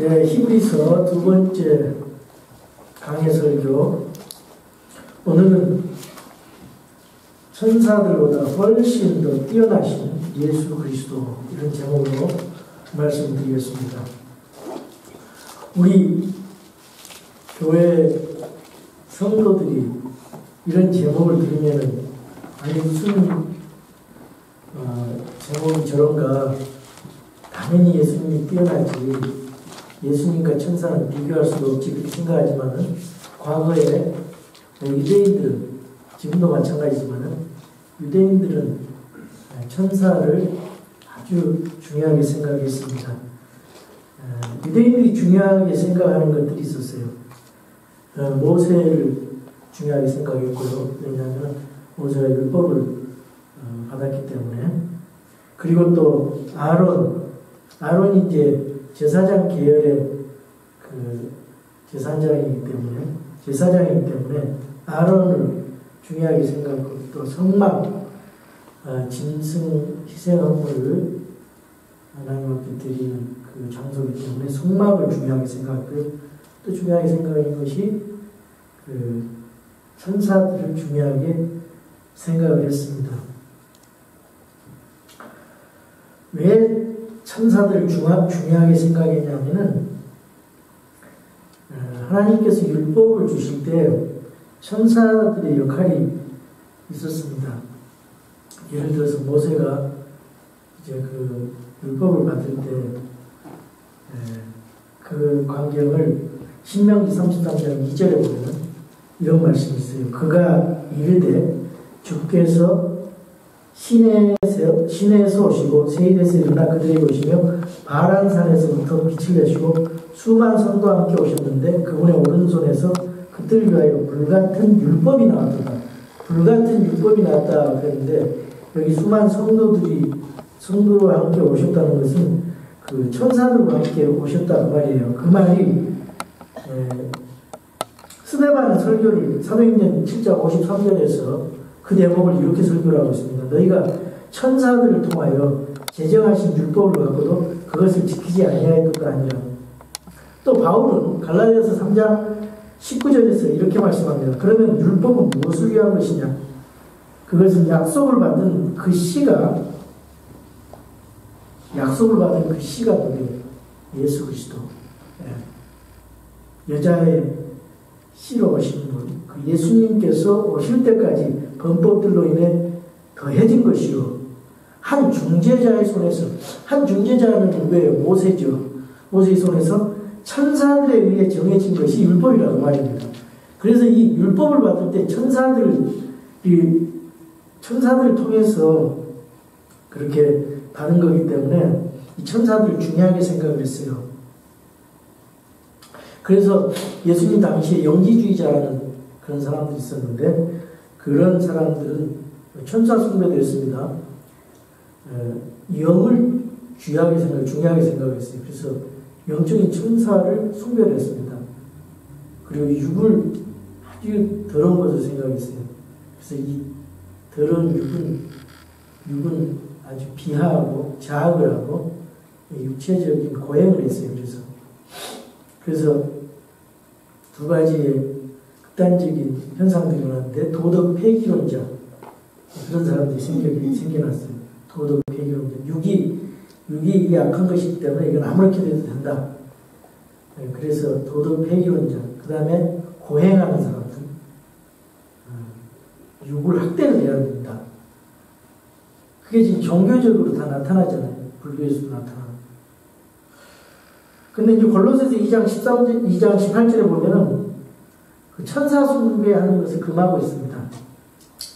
예, 히브리서 두 번째 강해 설교. 오늘은 천사들보다 훨씬 더 뛰어나신 예수 그리스도, 이런 제목으로 말씀드리겠습니다. 우리 교회 성도들이 이런 제목을 들으면 아니 무슨 제목이 저런가, 당연히 예수님이 뛰어나지, 예수님과 천사는 비교할 수가 없지, 그렇게 생각하지만은 과거에 유대인들은, 지금도 마찬가지지만은 유대인들은 천사를 아주 중요하게 생각했습니다. 유대인들이 중요하게 생각하는 것들이 있었어요. 모세를 중요하게 생각했고요. 왜냐하면 모세가 율법을 받았기 때문에. 그리고 또 아론이 이제 제사장 계열의 제사장이기 때문에 아론을 중요하게 생각하고, 또 성막, 짐승 희생헌물을 하나님 앞에 드리는 그 장소이기 때문에 성막을 중요하게 생각하고요. 또 중요하게 생각하는 것이 천사들을 중요하게 생각을 했습니다. 왜 천사들을 중요하게 생각했냐면은, 하나님께서 율법을 주실 때 천사들의 역할이 있었습니다. 예를 들어서 모세가 이제 그 율법을 받을 때 그 광경을 신명기 33장 2절에 보면 이런 말씀이 있어요. 그가 이르되 주께서 시내에서 오시고 세일에서 일어나 그들에게 오시며 바란산에서부터 빛을 내시고 수많은 성도와 함께 오셨는데 그분의 오른손에서 그들을 위하여 불같은 율법이 나왔다. 불같은 율법이 나왔다 그랬는데, 여기 수많은 성도와 함께 오셨다는 것은 그 천사들과 함께 오셨다는 말이에요. 그 말이 스데반 설교를 사도행전 7장 53절에서 그 대목을 이렇게 설교를 하고 있습니다. 너희가 천사들을 통하여 제정하신 율법을 갖고도 그것을 지키지 아니하였도가 아니라. 또 바울은 갈라디아서 3장 19절에서 이렇게 말씀합니다. 그러면 율법은 무엇을 위한 것이냐? 그것은 약속을 받은 그 씨가 누구예요? 예수 그리스도. 여자의 씨로 오신 분, 그 예수님께서 오실 때까지 범법들로 인해 더해진 것이요, 한 중재자의 손에서, 한 중재자는 누구예요? 모세죠. 모세의 손에서 천사들에 의해 정해진 것이 율법이라고 말입니다. 그래서 이 율법을 받을 때 천사들을 통해서 그렇게 받은 거기 때문에 이 천사들을 중요하게 생각을 했어요. 그래서 예수님 당시에 영지주의자라는 그런 사람들이 있었는데, 그런 사람들은 천사 숭배도 했습니다. 영을 중요하게 생각했어요. 그래서 영적인 천사를 숭배를 했습니다. 그리고 육을 아주 더러운 것을 생각했어요. 그래서 이 더러운 육은 아주 비하하고 자학을 하고 육체적인 고행을 했어요. 그래서 두 가지의 극단적인 현상들이 일어났는데, 도덕 폐기론자, 그런 사람들이 생겨났어요. 도덕 폐기론자. 육이 약한 것이기 때문에 이건 아무렇게 해도 된다. 그래서 도덕 폐기론자. 그 다음에 고행하는 사람들. 육을 학대를 해야 된다. 그게 지금 종교적으로 다 나타나잖아요. 불교에서도 나타나고. 근데 이제 골로새서 2장 18절에 보면은 그 천사 숭배하는 것을 금하고 있습니다.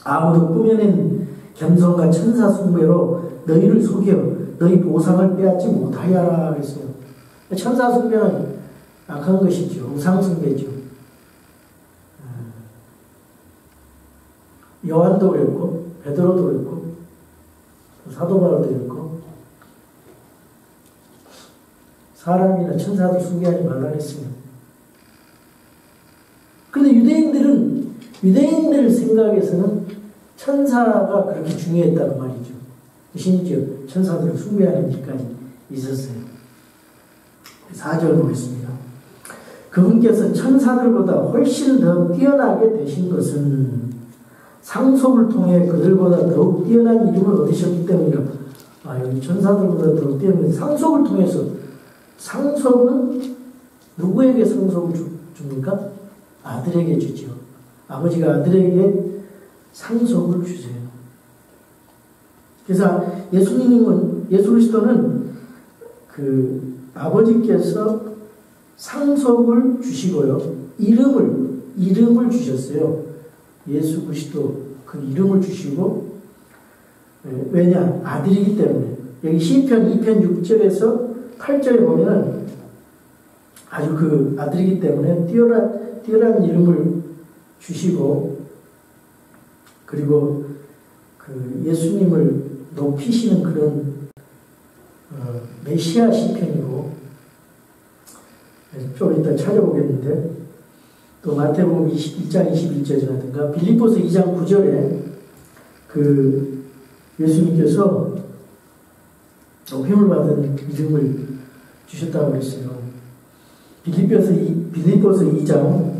아무도 꾸며낸 겸손과 천사 숭배로 너희를 속여 너희 보상을 빼앗지 못하여라 그랬어요. 천사 숭배는 악한 것이죠. 우상 숭배죠. 요한도 그랬고, 베드로도 그랬고, 사도 바울도 그랬고, 사람이나 천사도 숭배하지 말라 했습니다. 그런데 유대인들 생각에서는 천사가 그렇게 중요했다고 말이죠. 심지어 천사들을 숭배하는 일까지 있었어요. 4절 보겠습니다. 그분께서 천사들보다 훨씬 더 뛰어나게 되신 것은 상속을 통해 그들보다 더욱 뛰어난 이름을 얻으셨기 때문이라. 여기 천사들보다 더욱 뛰어난 상속을 통해서. 상속은 누구에게 상속을 줍니까? 아들에게 주죠. 아버지가 아들에게 상속을 주세요. 그래서 예수 그리스도는 아버지께서 상속을 주시고요. 이름을 주셨어요. 예수 그리스도 그 이름을 주시고, 왜냐? 아들이기 때문에. 여기 시편 2편 6절에서 8절에 보면은 아주 그 아들이기 때문에 뛰어난 이름을 주시고, 그리고 그 예수님을 높이시는 그런 메시아 시편이고, 좀 이따 찾아보겠는데, 또 마태복음 1장 21절이라든가 빌립보서 2장 9절에 그 예수님께서 높임을 받은 이름을 주셨다고 그랬어요. 빌립보서 2장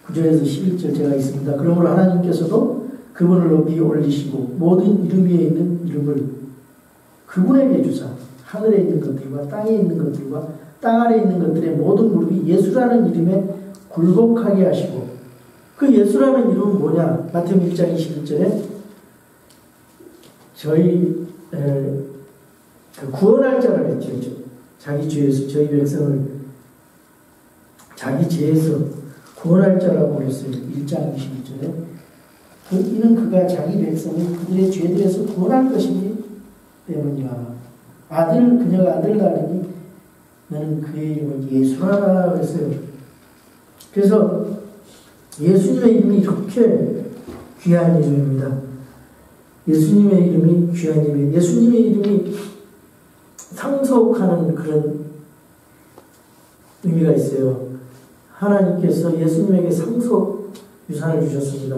9절에서 11절 제가 있습니다. 그러므로 하나님께서도 그분을 높이 올리시고 모든 이름 위에 있는 이름을 그분에게 주사 하늘에 있는 것들과 땅에 있는 것들과 땅 아래에 있는 것들의 모든 무릎이 예수라는 이름에 굴복하게 하시고, 그 예수라는 이름은 뭐냐? 마태복음 1장 21절에 저희 구원할 자라 했죠. 자기 죄에서 저희 백성을 자기 죄에서 구원할 자라고 했어요. 1장 21절에 이는 그가 자기 백성을 그들의 죄들에서 구원할 것이기 때문이야. 그녀가 아들 낳으니 나는 그의 이름을 예수라 했어요. 그래서 예수님의 이름이 이렇게 귀한 이름입니다. 예수님의 이름이 귀한 이름이에요. 예수님의 이름이 상속하는 그런 의미가 있어요. 하나님께서 예수님에게 상속 유산을 주셨습니다.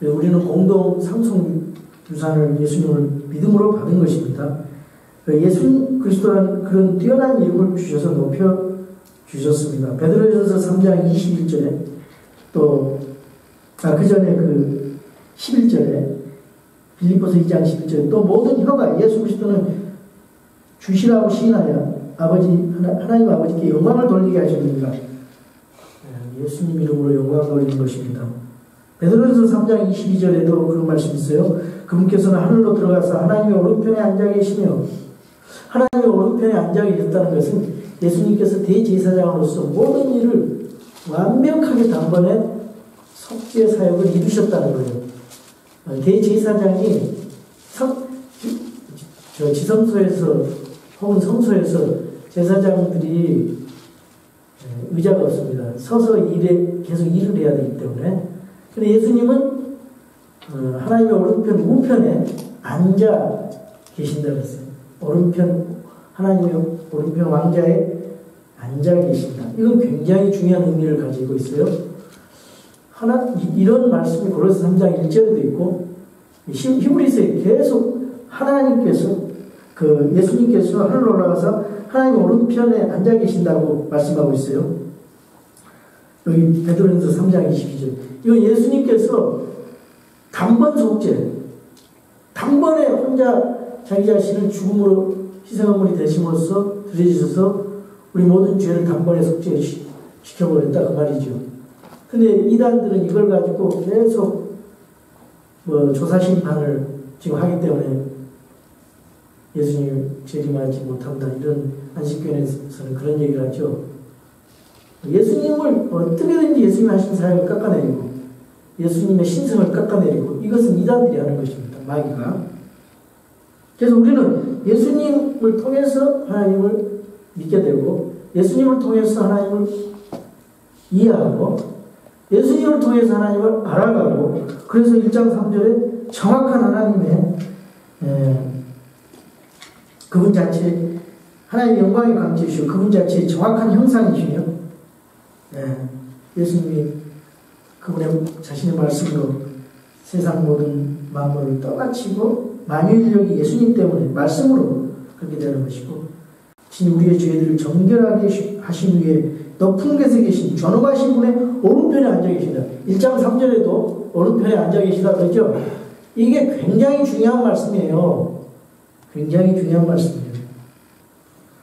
우리는 공동 상속 유산을 예수님을 믿음으로 받은 것입니다. 예수 그리스도라는 그런 뛰어난 이름을 주셔서 높여 주셨습니다. 베드로전서 3장 21절에 또 그 전에 그 11절에 빌립보서 2장 11절에 또 모든 혀가 예수 그리스도는 주시라고 시인하여 하나님 아버지께 영광을 돌리게 하셨느니라. 예수님 이름으로 영광을 돌리는 것입니다. 베드로전서 3장 22절에도 그런 말씀이 있어요. 그분께서는 하늘로 들어가서 하나님의 오른편에 앉아 계시며, 하나님의 오른편에 앉아 계셨다는 것은 예수님께서 대제사장으로서 모든 일을 완벽하게 단번에 속죄 사역을 이루셨다는 거예요. 대제사장이 지성소에서 혹은 성소에서 제사장들이 의자가 없습니다. 서서 계속 일을 해야 되기 때문에. 근데 예수님은 하나님의 오른편 우편에 앉아 계신다고 했어요. 하나님의 오른편 왕자에 앉아 계신다. 이건 굉장히 중요한 의미를 가지고 있어요. 이런 말씀이 고린도서 3장 1절에도 있고, 히브리서에 계속 하나님께서, 예수님께서 하늘로 올라가서 하나님 오른편에 앉아 계신다고 말씀하고 있어요. 여기 베드로전서 3장 22절. 이건 예수님께서 단번 속죄, 단번에 혼자 자기 자신을 죽음으로 희생화물이 되심으로써 드려주셔서 우리 모든 죄를 단번에 속죄시켜버렸다 그 말이죠. 근데 이단들은 이걸 가지고 계속 조사심판을 지금 하기 때문에 예수님 재림하지 못한다, 이런 안식교회에서는 그런 얘기를 하죠. 예수님을 어떻게든지 예수님 하신 사역을 깎아내리고 예수님의 신성을 깎아내리고, 이것은 이단들이 하는 것입니다. 마귀가. 그래서 우리는 예수님을 통해서 하나님을 믿게 되고, 예수님을 통해서 하나님을 이해하고, 예수님을 통해서 하나님을 알아가고, 그래서 1장 3절에 정확한 하나님의 그분 자체, 하나님의 영광의 강제이시고 그분 자체의 정확한 형상이시며, 예수님이 그분의 자신의 말씀으로 세상 모든 만물을 떠받치고 만유인력이 예수님 때문에 말씀으로 그렇게 되는 것이고, 진히 우리의 죄들을 정결하게 하신 후에 높은 곳에 계신 존엄하신 분의 오른편에 앉아 계시다. 1장 3절에도 오른편에 앉아 계시다 그러죠. 이게 굉장히 중요한 말씀이에요. 굉장히 중요한 말씀이에요.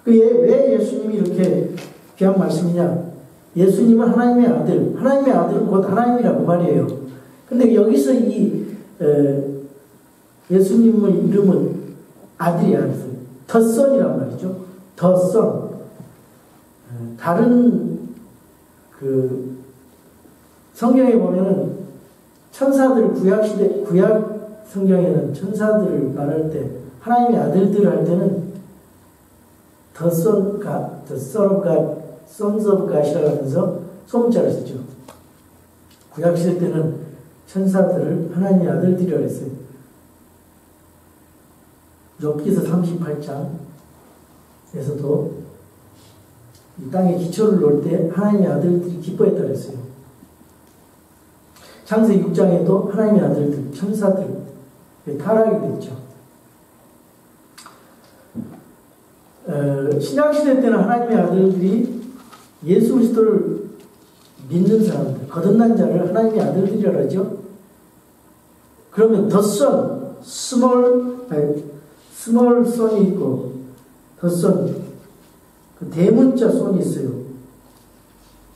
왜 예수님이 이렇게 귀한 말씀이냐? 예수님은 하나님의 아들, 하나님의 아들은 곧 하나님이라고 말이에요. 근데 여기서 이 예수님의 이름은 아들이야. The Son이란 말이죠. The Son. 다른 성경에 보면은 천사들 구약 성경에는 천사들을 말할 때 하나님의 아들들을 할 때는 The Son of God, Sons of God이라고 하면서 소문자를 쓰죠. 구약 시대 때는 천사들을 하나님의 아들들이라고 했어요. 욥기서 38장에서도 이 땅에 기초를 놓을 때 하나님의 아들들이 기뻐했다고 했어요. 창세기 6장에도 하나님의 아들들, 천사들 타락이 됐죠. 신약시대 때는 하나님의 아들들이 예수 그리스도를 믿는 사람들, 거듭난 자를 하나님의 아들들이라고 하죠. 그러면 The Son, 스몰 son이 있고 The Son, 그 대문자 son이 있어요.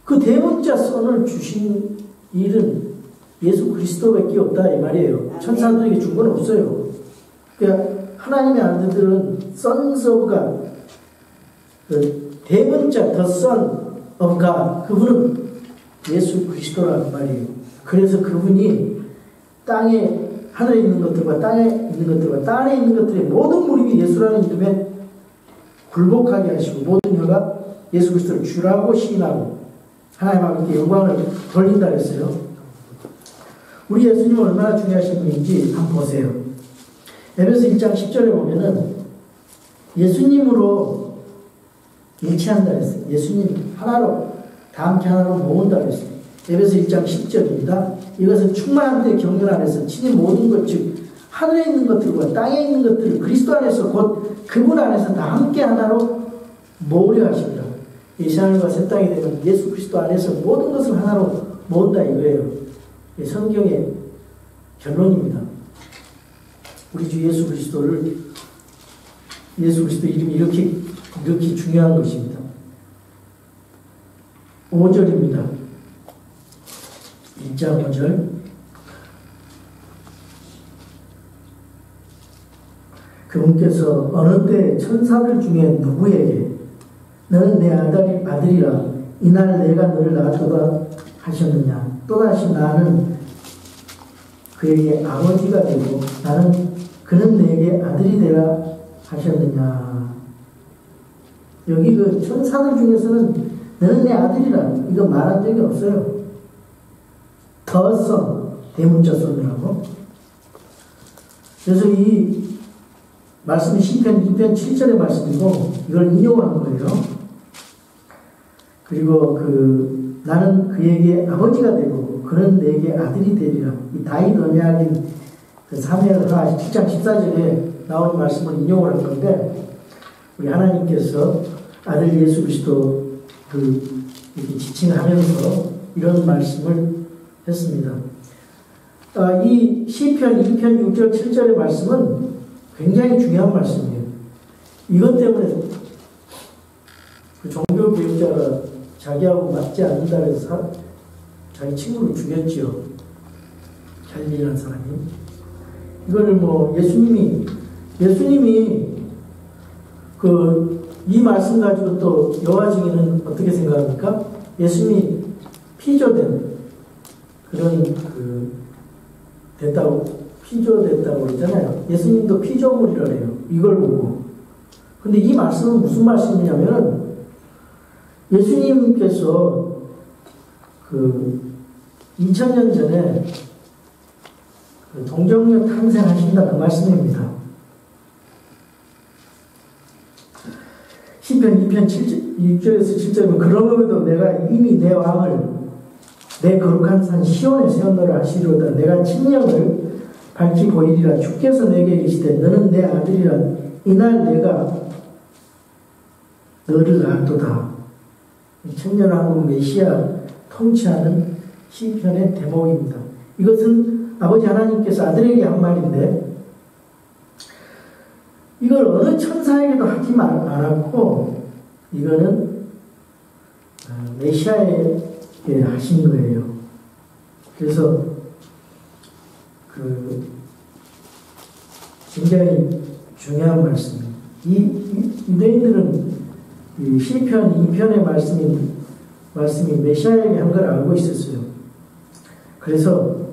그 대문자 son을 주신 일은 예수 그리스도밖에 없다 이 말이에요. 천사들에게 준 건 없어요. 그러니까 하나님의 아들들은 Sons of God, 그 대문자 The Son of God, 그분은 예수 그리스도라는 말이에요. 그래서 그분이 땅에 하늘에 있는 것들과 땅에 있는 것들과 땅 안에 있는 것들의 모든 무릎이 예수라는 이름에 굴복하게 하시고 모든 혀가 예수 그리스도를 주라고 시인하고 하나님 아버지께 영광을 돌린다 했어요. 우리 예수님은 얼마나 중요하신 분인지 한번 보세요. 에베소 1장 10절에 보면은 예수님으로 일치한다 했어요. 예수님 하나로 다 함께 하나로 모은다 했어요. 에베소 1장 10절입니다. 이것은 충만한 때 경륜 안에서 친히 모든 것, 즉 하늘에 있는 것들과 땅에 있는 것들을 그리스도 안에서 곧 그분 안에서 다 함께 하나로 모으려 하십니다. 이 세상과 새 땅이 되면 예수 그리스도 안에서 모든 것을 하나로 모은다 이거예요. 이 성경의 결론입니다. 우리 주 예수 그리스도 이름이 이렇게 중요한 것입니다. 5절입니다. 1장 5절. 그분께서 어느 때 천사들 중에 누구에게 너는 내 아들이라 이날 내가 너를 낳았도다 하셨느냐. 또다시 나는 그에게 아버지가 되고 그는 내게 아들이 되라 하셨느냐. 여기 그 천사들 중에서는 너는 내 아들이라 이거 말한 적이 없어요. The Son, 대문자 son이라고. 그래서 이 말씀이 시편 2편 7절의 말씀이고 이걸 인용한 거예요. 그리고 나는 그에게 아버지가 되고 그는 내게 아들이 되리라. 이 다윗 언약인 사무엘하 7장 14절에 나오는 말씀을 인용을 한 건데 우리 하나님께서 아들 예수 그리스도 이렇게 지칭하면서 이런 말씀을 했습니다. 이 시편 2편 6절 7절의 말씀은 굉장히 중요한 말씀이에요. 이것 때문에 그 종교 교육자가 자기하고 맞지 않는다 해서 자기 친구를 죽였지요. 갈릴리라는 사람이. 이거를 예수님이 이 말씀 가지고 또 여호와 증인은 어떻게 생각합니까? 예수님이 피조된 그런 피조됐다고 그러잖아요. 예수님도 피조물이라 해요. 이걸 보고. 근데 이 말씀은 무슨 말씀이냐면 예수님께서 2000년 전에 동정녀 탄생하신다 그 말씀입니다. 시편 2편 6절에서 7절은 그러므로도 내가 이미 내 왕을 내 거룩한 산 시온에 세웠노라 하시리로다. 내가 친령을 밝히 보이리라. 주께서 내게 이르시되 너는 내 아들이라. 이날 내가 너를 낳았도다. 천년왕국 메시아 통치하는 시편의 대목입니다. 이것은 아버지 하나님께서 아들에게 한 말인데 이걸 어느 천사에게도 하지 않았고 이거는 메시아에게 하신 거예요. 그래서 굉장히 중요한 말씀입니다. 이 유대인들은 이 시편 2편의 말씀이 메시아에게 한 걸 알고 있었어요. 그래서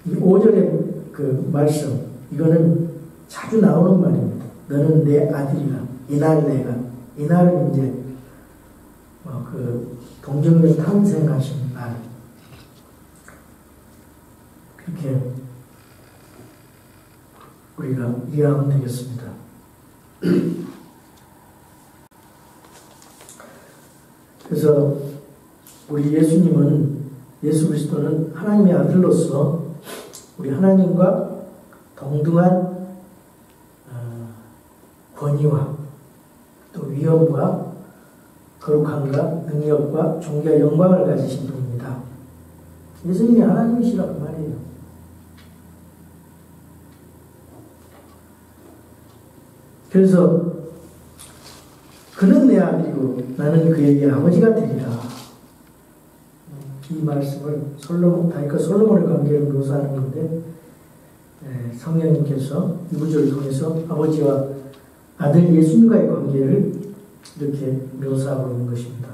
이 5절의 그 말씀 이거는 자주 나오는 말입니다. 너는 내 아들이라 이날은 이제 동정녀 탄생하신 날 그렇게 우리가 이해하면 되겠습니다. 그래서 우리 예수 그리스도는 하나님의 아들로서 우리 하나님과 동등한 권위와 또 위엄과 거룩함과 능력과 존귀와 영광을 가지신 분입니다. 예수님이 하나님이시라고 말이에요. 그래서 그는 내 아들이고 나는 그에게 아버지가 되리라. 이 말씀을 솔로몬의 관계를 묘사하는 건데 성령님께서 이 구절을 통해서 아버지와 아들 예수님과의 관계를 이렇게 묘사하고 있는 것입니다.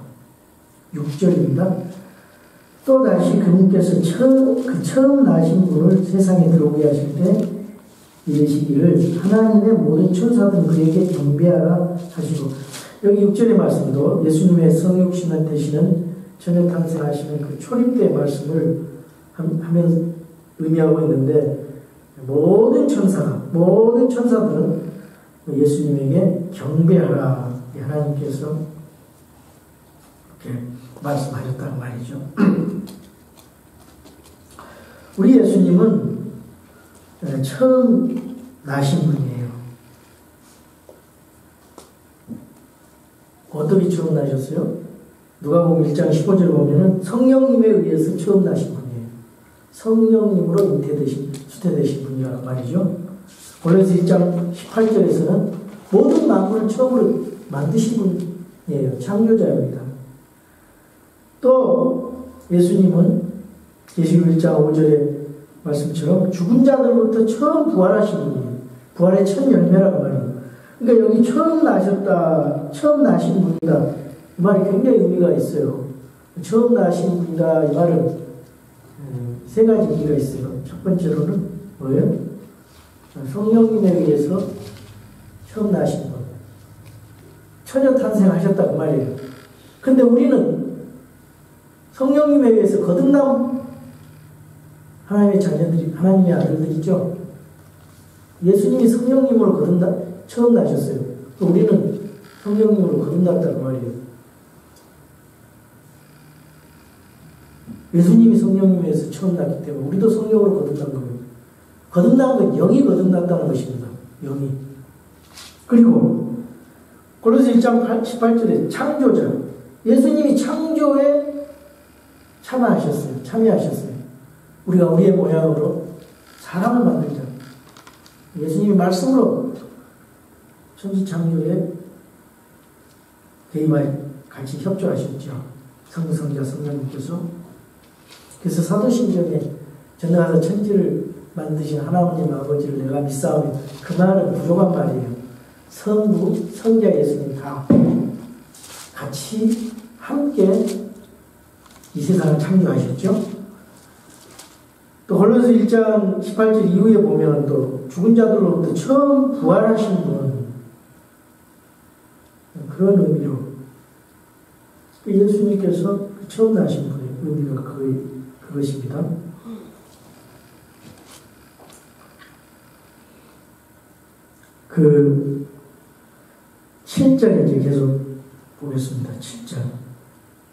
6절입니다. 또다시 그분께서 처음 나신 분을 세상에 들어오게 하실 때 이르시기를 하나님의 모든 천사들은 그에게 경배하라 하시고 여기 6절의 말씀도 예수님의 성육신을 되시는 천연탄생하시는 그 초림 때의 말씀을 하면 의미하고 있는데 모든 천사들은 예수님에게 경배하라 하나님께서 이렇게 말씀하셨다는 말이죠. 우리 예수님은 처음 나신 분이에요. 어떻게 처음 나셨어요? 누가복음 1장 15절 보면은 성령님에 의해서 처음 나신 분이에요. 성령님으로 수태되신 분이라는 말이죠. 골로새 1장 18절에서는 모든 만물을 처음으로 만드신 분이에요. 창조자입니다. 또 예수님은 계시록 1장 5절의 말씀처럼 죽은 자들부터 처음 부활하신 분이에요. 부활의 첫 열매라고 말이에요. 그러니까 여기 처음 나신 분이다. 이 말이 굉장히 의미가 있어요. 처음 나신 분이다. 이 말은 세 가지 의미가 있어요. 첫 번째로는 뭐예요? 성령님에 의해서 처음 나신 분. 처녀 탄생하셨다 그 말이에요. 근데 우리는 성령님에 의해서 거듭난 하나님의 자녀들이, 하나님의 아들들이죠. 예수님이 성령님으로 처음 나셨어요. 우리는 성령님으로 거듭났다고 말이에요. 예수님이 성령님에 의해서 처음 났기 때문에 우리도 성령으로 거듭난 거예요. 거듭난 건 영이 거듭났다는 것입니다. 영이. 그리고 골로새 1장 18절에 창조자. 예수님이 창조에 참여하셨어요. 우리가 우리의 모양으로 사람을 만들자. 예수님이 말씀으로 천지창조에 개입하여 같이 협조하셨죠. 성부성자 성령님께서. 그래서 사도신경에 전능하사 천지를 만드신 하나님 아버지를 내가 믿사오니 그 말은 부족한 말이에요. 성부, 성자 예수님 다 같이 함께 이 세상을 창조하셨죠. 또 골로새 1장 18절 이후에 보면 또 죽은 자들로부터 처음 부활하신 분 그런 의미로 예수님께서 처음 나신 분의 의미가 그것입니다. 그 7절에 이제 계속 보겠습니다. 7절.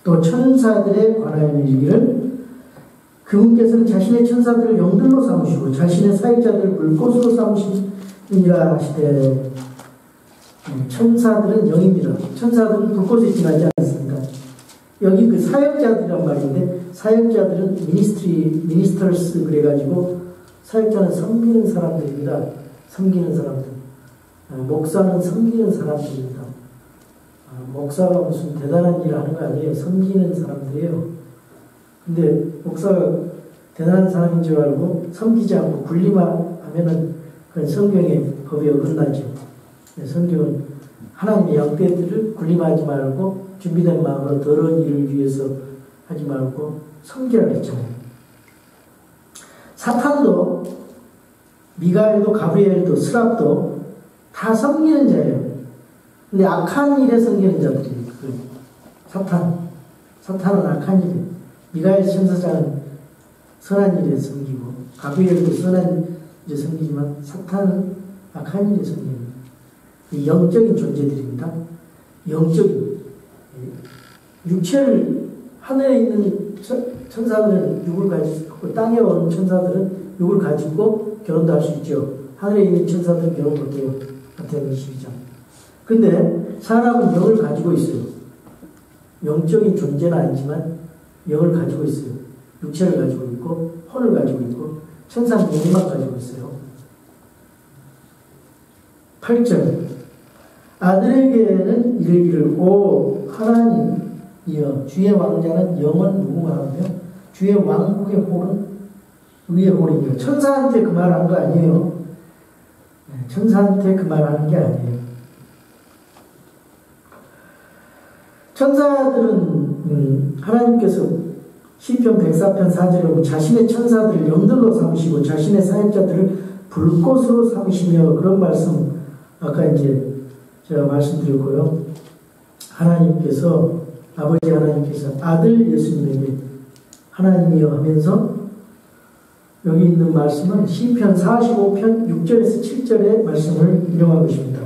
또 천사들에 관하여 이르기를 그분께서는 자신의 천사들을 영들로 삼으시고 자신의 사역자들을 불꽃으로 삼으시니라 하시되 천사들은 영입니다. 천사들은 불꽃에 지나지 않습니다. 여기 그 사역자들이란 말인데, 사역자들은 미니스터스 그래가지고, 사역자는 섬기는 사람들입니다. 섬기는 사람들. 목사는 섬기는 사람들입니다. 목사가 무슨 대단한 일을 하는 거 아니에요. 섬기는 사람들이에요. 근데 목사가 대단한 사람인 줄 알고 섬기지 않고 군림하면은 그건 성경의 법에 어긋나죠. 성경은 하나님의 양떼들을 군림하지 말고 준비된 마음으로 더러운 일을 위해서 하지 말고 섬기라 했잖아요. 사탄도 미가엘도 가브리엘도 스랍도 다 섬기는 자예요. 근데 악한 일에 섬기는 자들이 사탄은 악한 일, 미가엘 천사장은 선한 일에 섬기고 가브리엘도 선한 일에 섬기지만 사탄은 악한 일에 섬깁니다. 영적인 존재들입니다. 영적인 육체를 하늘에 있는 천사들은 육을 가지고 땅에 오는 천사들은 육을 가지고 결혼도 할 수 있죠. 하늘에 있는 천사들은 결혼 못해요. 마태복음 22장. 근데 사람은 영을 가지고 있어요. 영적인 존재는 아니지만 영을 가지고 있어요. 육체를 가지고 있고 혼을 가지고 있고 천사는 영만 가지고 있어요. 8절 아들에게는 이르기를 오 하나님이여 주의 왕자는 영원 무궁하며 주의 왕국의 홀은 의의 홀이며 천사한테 그 말 한 거 아니에요. 천사한테 그 말 하는 게 아니에요. 천사들은 하나님께서 시편 104편 4절에 보면 자신의 천사들을 영들로 삼으시고 자신의 사역자들을 불꽃으로 삼으시며 그런 말씀 아까 이제 제가 말씀드렸고요. 하나님께서 아버지 하나님께서 아들 예수님에게 하나님이여 하면서 여기 있는 말씀은 시편 45편 6절에서 7절의 말씀을 인용하고 있습니다.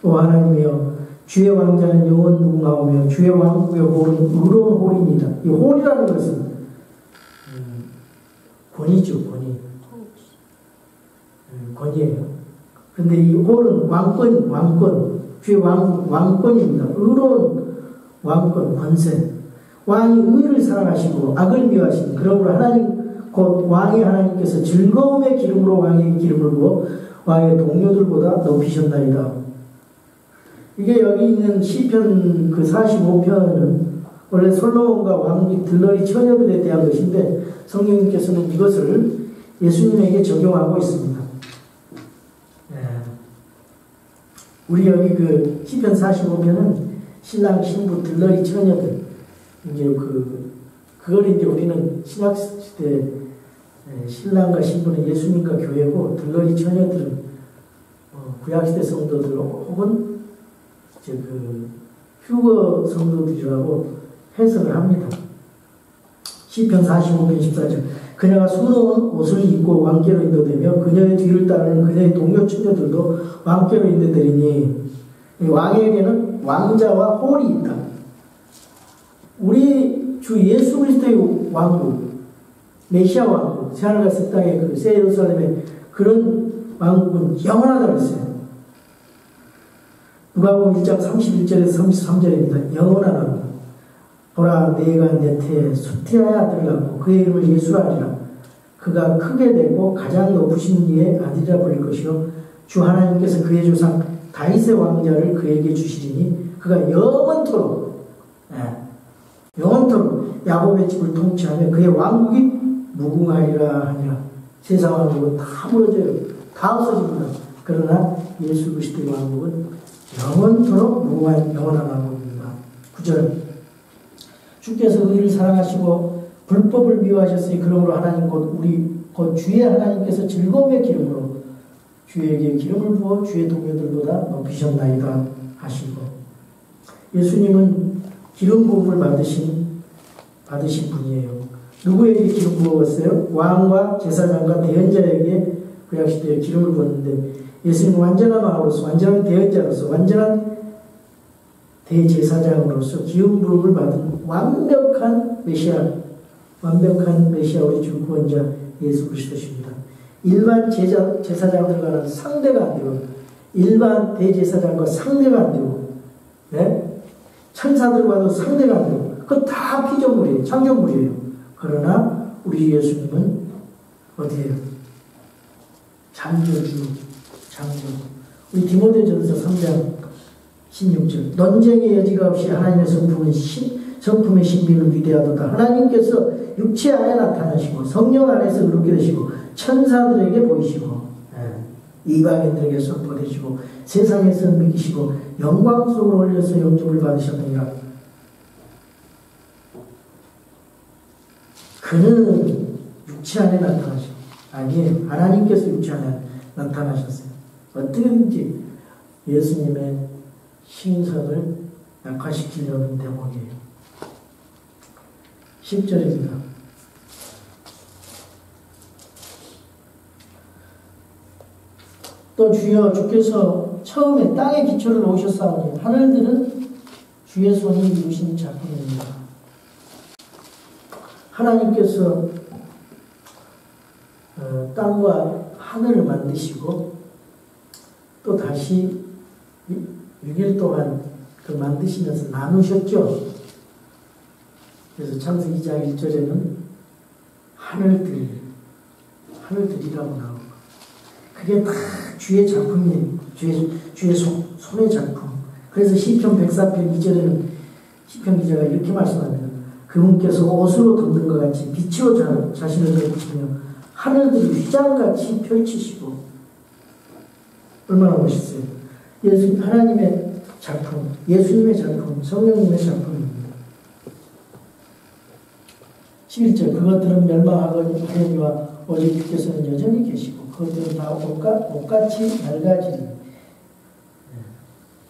오 하나님이여 주의 왕자는 영원 무궁하오며 주의 왕국의 홀은 의로운 홀입니다. 이 홀이라는 것은 권위죠. 권위예요. 그런데 이 홀은 왕권 주의 왕권입니다. 의로운 왕권 권세. 왕이 의를 사랑하시고 악을 미워하시는 그러므로 하나님 곧 왕의 하나님께서 즐거움의 기름으로 왕에게 기름을 부어 왕의 동료들보다 높이셨나이다. 이게 여기 있는 시편 그 45편은 원래 솔로몬과 왕 들러리 처녀들에 대한 것인데 성령님께서는 이것을 예수님에게 적용하고 있습니다. 우리 여기 그 시편 45편은 신랑 신부 들러리 처녀들 이제 그걸 이제 우리는 신약 시대 신랑과 신부는 예수님과 교회고 들러리 처녀들은 구약 시대 성도들 혹은 이제 휴거 성도들이라고 해석을 합니다. 시편 45편 14절 그녀가 수놓은 옷을 입고 왕께로 인도되며 그녀의 뒤를 따르는 그녀의 동료 처녀들도 왕께로 인도되리니 왕에게는 왕자와 홀이 있다. 우리 주 예수 그리스도의 왕국 메시아 왕국 새하늘과 새 땅의 그 새 예루살렘의 그런 왕국은 영원하다고 했어요. 누가복음 1장 31절에서 33절입니다. 영원한 왕국 보라 내가 내 태에 수태의 아들을 낳고 그의 이름을 예수라 하리라. 그가 크게 되고 가장 높으신 이의 아들이라 불릴 것이요 주 하나님께서 그의 조상 다윗의 왕자를 그에게 주시리니 그가 영원토록 야곱의 집을 통치하며 그의 왕국이 무궁하리라 하니라. 세상 왕국은 다 무너져요. 다 없어집니다. 그러나 예수 그리스도의 왕국은 영원토록 무궁한 영원한 왕국입니다. 9절 주께서 의를 사랑하시고 불법을 미워하셨으니 그러므로 하나님 곧 주의 하나님께서 즐거움의 기름으로 주에게 기름을 부어 주의 동료들보다 높이셨나이다 하시고 예수님은 기름 부음을 받으신 분이에요. 누구에게 기름 부었어요? 왕과 제사장과 대언자에게 구약시대에 기름을 부었는데 예수님은 완전한 왕으로서 완전한 대언자로서 완전한 대제사장으로서 기름 부음을 받은 완벽한 메시아 우리 주 구원자 예수 그리스도십니다. 일반 제사장들과는 상대가 안 되고 일반 대제사장과 상대가 안 되고, 네? 천사들과도 상대가 안 되고, 그거 다 피조물이에요. 창조물이에요. 그러나 우리 예수님은 어디에요? 창조주, 창조. 우리 디모데전서 3장 16절. 논쟁의 여지가 없이 하나님의 성품의 신비는 위대하도다. 하나님께서 육체 안에 나타나시고 성령 안에서 그렇게 되시고 천사들에게 보이시고 이방인들에게 선포되시고 세상에서 믿기시고 영광 속으로 올려서 영접을 받으셨느니라. 그는 육체 안에 나타나시고 아니에요. 하나님께서 육체 안에 나타나셨어요. 어떻게든지 예수님의 신성을 약화시키려는 대목이에요. 10절입니다. 또 주여 주께서 처음에 땅의 기초를 놓으셨사오니 하늘들은 주의 손이 이루신 작품입니다. 하나님께서 땅과 하늘을 만드시고 또 다시 6일 동안 그 만드시면서 나누셨죠. 그래서 창세기 2장 1절에는 하늘들이라고 나오고 그게 다 주의 작품이에요. 주의 손의 작품. 그래서 시편 104편 2절에는 시편 기자가 이렇게 말씀합니다. 그분께서 옷으로 덮는 것 같이 빛으로 자신을 덮으시며 하늘들을 휘장같이 펼치시고 얼마나 멋있어요. 하나님의 작품, 예수님의 작품, 성령님의 작품입니다. 11절 그것들은 멸망하거니와 오직 주께서는 여전히 계시고 그것들은 다 옷같이 낡아지니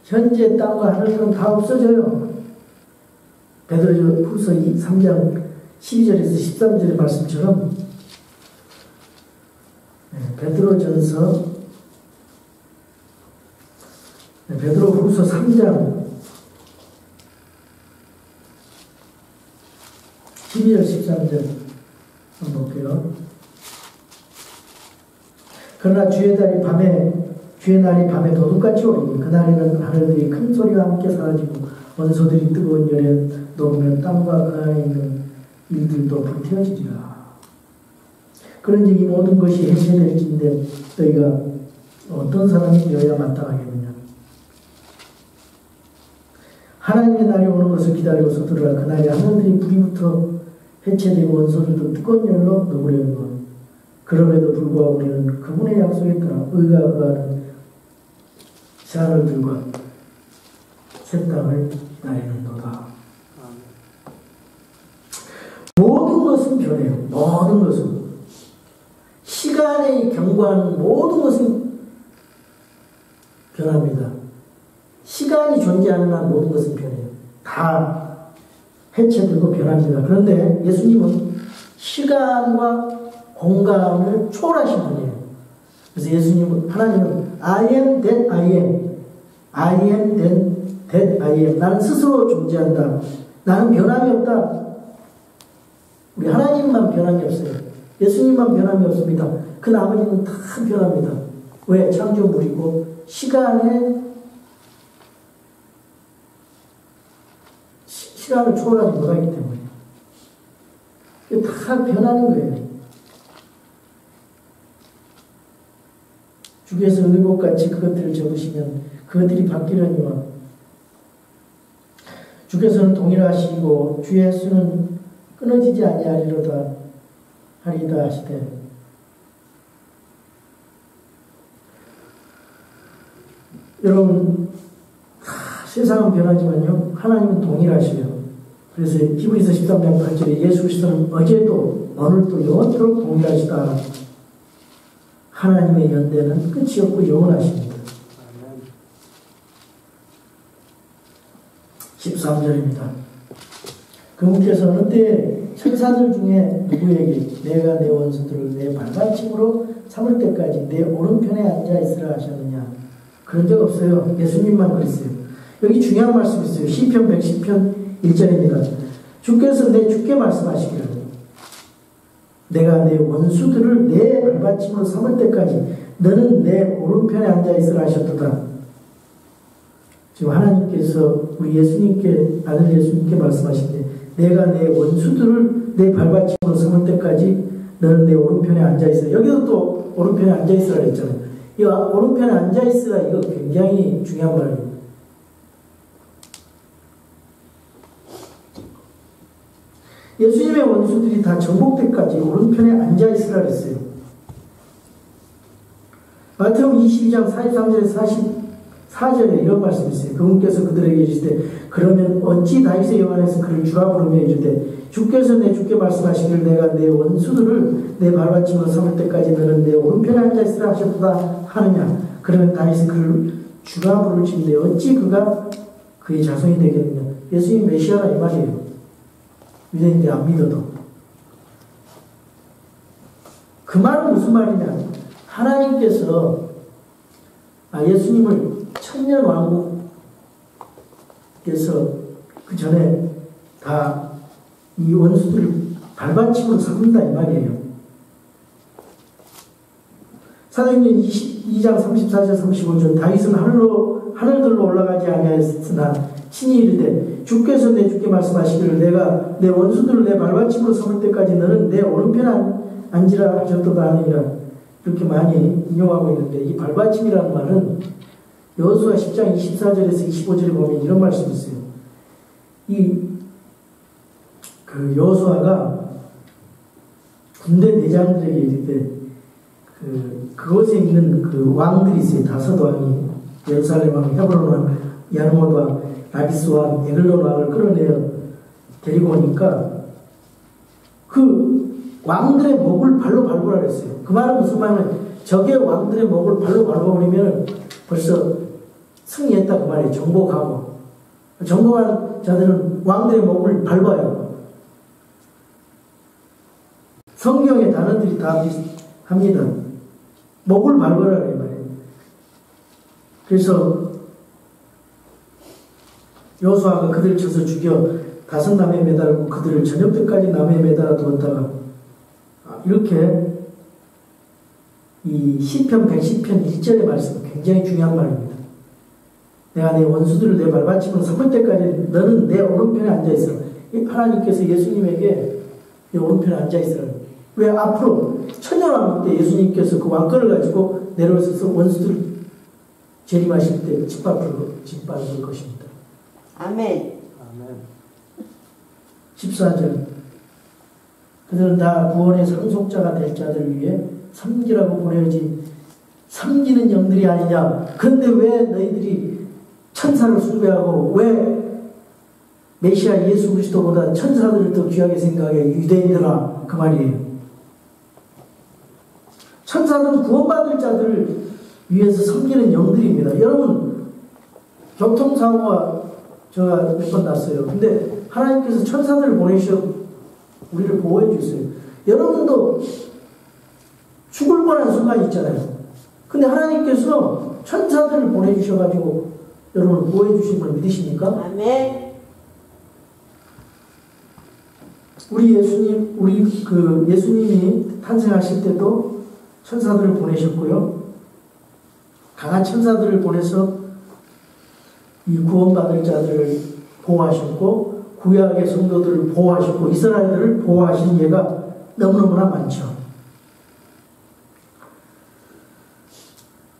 현재 땅과 하늘은 다 없어져요. 베드로후서 3장 12절에서 13절의 말씀처럼 베드로후서 3장 12절 13절 한번 볼게요. 그러나 주의 날이 밤에 도둑같이 오리니 그날에는 하늘들이 큰 소리와 함께 사라지고 원소들이 뜨거운 열에 녹으면 땅과 그 안에 있는 일들도 불태워지리라. 그런지 이 모든 것이 해체될진데 너희가 어떤 사람이 되어야 마땅하겠느냐. 하나님의 날이 오는 것을 기다리고서 들으라. 그날에 하늘들이 불이 붙어 해체되고 원소들도 뜨거운 열로 녹으려는 그럼에도 불구하고 우리는 그분의 약속에 따라 의가 의하는 새하늘들과 새 땅을 기다리는도다. 모든 것은 변해요. 모든 것은. 시간의 경과하는 모든 것은 변합니다. 시간이 존재하는 한 모든 것은 변해요. 다 해체되고 변합니다. 그런데 예수님은 시간과 공간을 초월하신 분이에요. 그래서 하나님은 I am that I am. I am that I am. 나는 스스로 존재한다. 나는 변함이 없다. 우리 하나님만 변함이 없어요. 예수님만 변함이 없습니다. 그 나머지는 다 변합니다. 왜? 창조물이고 시간을 초월하지 못하기 때문에 다 변하는 거예요. 주께서 의복같이 그것들을 적으시면 그것들이 바뀌려니와 주께서는 동일하시고 주의 수는 끊어지지 아니하리로다 하리다 하시되 여러분 세상은 변하지만요 하나님은 동일하시요. 그래서 히브리서 13장 8절에 예수 그리스도는 어제도 오늘도 영원토록 동일하시다. 하나님의 연대는 끝이 없고 영원하십니다. 13절입니다. 그분께서 어느 때 천사들 중에 누구에게 내가 내 원수들을 내 발받침으로 삼을 때까지 내 오른편에 앉아 있으라 하셨느냐. 그런 적 없어요. 예수님만 그랬어요. 여기 중요한 말씀이 있어요. 시편 110편 1절입니다. 주께서 내 주께 말씀하시기를 내가 내 원수들을 내 발받침으로 삼을 때까지 너는 내 오른편에 앉아 있으라 하셨도다. 지금 하나님께서 우리 예수님께, 아들 예수님께 말씀하신데, 내가 내 원수들을 내 발받침으로 삼을 때까지 너는 내 오른편에 앉아 있으라. 여기도 또 오른편에 앉아 있으라 했잖아요. 이 오른편에 앉아 있으라, 이거 굉장히 중요한 말이에요. 예수님의 원수들이 다 정복될 때까지 오른편에 앉아 있으라 그랬어요. 마태복음 22장 43절에 44절에 이런 말씀이 있어요. 그분께서 그들에게 이르시되 그러면 어찌 다윗의 영 안에서 그를 주라 부르며 이르되 주께서 내 주께 말씀하시기를 내가 내 원수들을 내 발받침으로 삼을 때까지 너는 내 오른편에 앉아 있으라 하셨다 하느냐. 그러면 다윗이 그를 주라 부를지인데 어찌 그가 그의 자손이 되겠느냐. 예수님 메시아라 이 말이에요. 유대인들이 안 믿어도. 그 말은 무슨 말이냐. 하나님께서 예수님을 천년 왕국에서 그 전에 다 이 원수들을 발받침으로 삼는다 이 말이에요. 사도행전 22장 34절 35절 다윗은 하늘들로 올라가지 아니하였으나 친히 이르되 주께서 내 주께 말씀하시기를 내가 내 원수들을 내 발받침으로 삼을 때까지 너는 내 오른편에 앉으라 하셨도다 하느니라. 이렇게 많이 인용하고 있는데 이 발받침이라는 말은 여호수아 10장 24절에서 25절에 보면 이런 말씀이 있어요. 여호수아가 군대 대장들에게 이르되 그곳에 있는 그 왕들이 있어요. 다섯 왕이 예루살렘 왕, 헤브론 왕, 야르몬 왕, 라비스 왕, 에글론 왕을 끌어내어 데리고 오니까 그 왕들의 목을 발로 밟으라 그랬어요. 그 말은 무슨 말이냐면 적의 왕들의 목을 발로 밟아버리면 벌써 승리했다 그 말이에요. 정복하고. 정복한 자들은 왕들의 목을 밟아요. 성경의 단어들이 다 비슷합니다. 목을 밟으라 이 말이에요. 그래서 여호수아가 그들을 쳐서 죽여 다섯 나무에 매달고 그들을 저녁 때까지 나무에 매달아 두었다가 이렇게 이 시편 110편 1절의 말씀 굉장히 중요한 말입니다. 내가 내 원수들을 내 발받침으로 삼을 때까지 너는 내 오른편에 앉아있으라. 하나님께서 예수님에게 내 오른편에 앉아있으라. 왜 앞으로 천년왕국 때 예수님께서 그 왕권을 가지고 내려오셔서 원수들 재림하실 때 짓밟을 것입니다. 아멘. 14절 그들은 다 구원의 상속자가 될 자들 위해 섬기라고 보내지 섬기는 영들이 아니냐. 그런데 왜 너희들이 천사를 숭배하고 왜 메시아 예수 그리스도보다 천사들을 더 귀하게 생각해 유대인들아 그 말이에요. 천사들은 구원받을 자들을 위해서 섬기는 영들입니다. 여러분 교통사고가 제가 몇 번 났어요. 근데 하나님께서 천사들을 보내셔 우리를 보호해 주세요. 여러분도 죽을 뻔한 순간이 있잖아요. 근데 하나님께서 천사들을 보내주셔가지고 여러분을 보호해 주신 걸 믿으십니까? 아멘. 우리 예수님이 탄생하실 때도 천사들을 보내셨고요. 강한 천사들을 보내서 이 구원받을 자들을 보호하셨고 구약의 성도들을 보호하셨고 이스라엘을 보호하신 예가 너무너무나 많죠.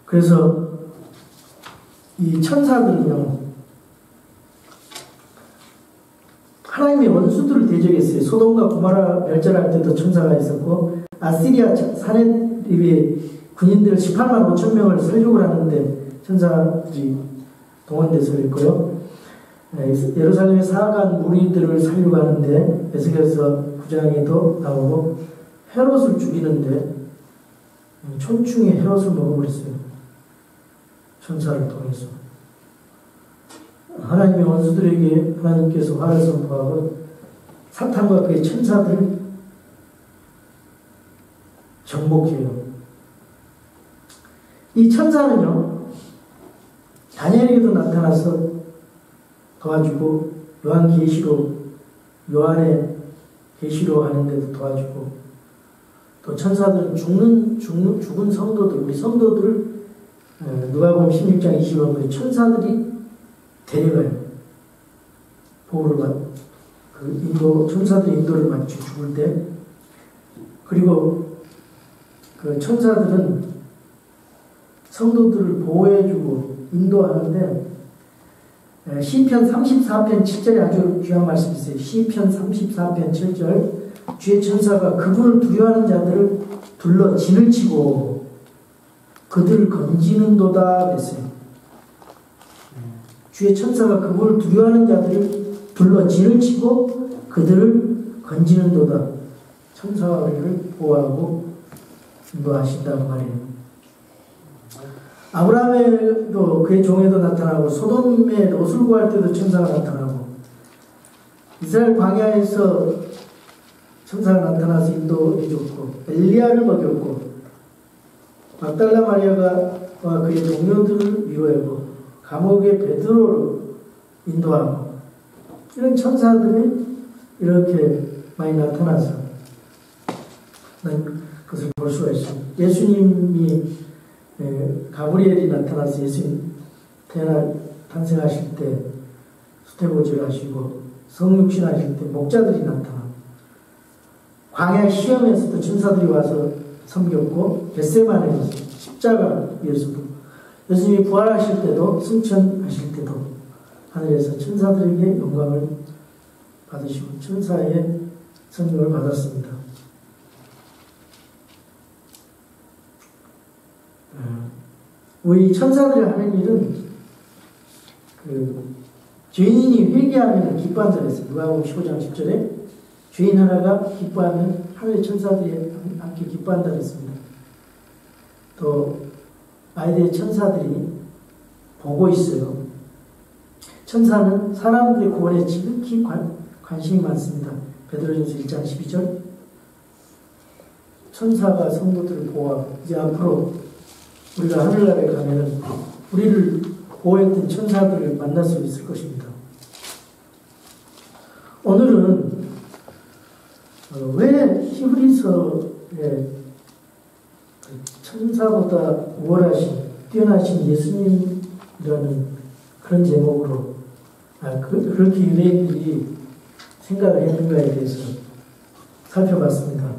그래서 이 천사들은요 하나님의 원수들을 대적했어요. 소돔과 고모라 멸절할 때도 천사가 있었고 아시리아 사내립의 군인들 18만 5천 명을 살육을 하는데 천사들이 동원돼서 그랬고요. 예루살렘에 사악한 무리들을 살육하는데 에스겔서 9장에도 나오고 헤롯을 죽이는데 촌충이 헤롯을 먹어버렸어요. 천사를 통해서. 하나님의 원수들에게 하나님께서 화를 선포하고 사탄과 그의 천사들을 정복해요. 이 천사는요 다니엘에게도 나타나서 도와주고 요한의 계시로 하는 데도 도와주고 또 천사들은 죽은 성도들, 우리 성도들을 누가복음 16장 20절에 천사들이 데려가요. 보호를 천사들이 인도를 마치 죽을 때. 그리고 그 천사들은 성도들을 보호해주고 인도하는데, 시편 34편 7절에 아주 귀한 말씀이 있어요. 시편 34편 7절. 주의 천사가 그분을 두려워하는 자들을 둘러 진을 치고 그들을 건지는도다 그랬어요. 주의 천사가 그분을 두려워하는 자들을 둘러 진을 치고 그들을 건지는도다. 천사가 우리를 보호하고 인도하신다고 말해요. 아브라함에도 그의 종에도 나타나고 소돔에 롯을 구할 때도 천사가 나타나고 이스라엘 광야에서 천사가 나타나서 인도해줬고 엘리야를 먹였고 막달라 마리아와 그의 동료들을 위로하고 감옥에 베드로를 인도하고 이런 천사들이 이렇게 많이 나타나서 그것을 볼 수가 있습니다. 예수님이 가브리엘이 나타나서 예수님 탄생하실 때 수태고지를 하시고 성육신 하실 때 목자들이 나타나고 광야 시험에서도 천사들이 와서 섬겼고 겟세마네에서 십자가 위에서도 예수님이 부활하실 때도 승천하실 때도 하늘에서 천사들에게 영광을 받으시고 천사의 성령을 받았습니다. 우리 천사들이 하는 일은 죄인이 회개하면 기뻐한다 그랬어요. 누가복음 15장 10절에 죄인 하나가 기뻐하면 하늘의 천사들이 함께 기뻐한다 그랬습니다. 또 아이들의 천사들이 보고 있어요. 천사는 사람들의 구원에 지극히 관심이 많습니다. 베드로전서 1장 12절. 천사가 성도들을 보호하고 이제 앞으로 우리가 하늘나라에 가면은 우리를 보호했던 천사들을 만날 수 있을 것입니다. 오늘은 왜 히브리서에 천사보다 우월하신 뛰어나신 예수님이라는 그런 제목으로 그렇게 유대인들이 생각을 했는가에 대해서 살펴봤습니다.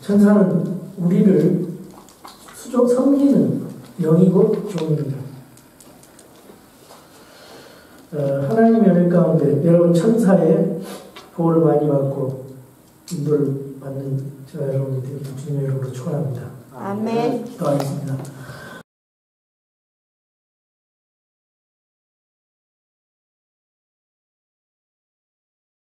천사는 우리를 섬기는 영이고 종입니다. 하나님의 은혜 가운데 여러분 천사의 보호를 많이 받고 인도를 받는 저와 여러분이 되길 주님의 이름으로 축원합니다. 아멘. 기도하겠습니다.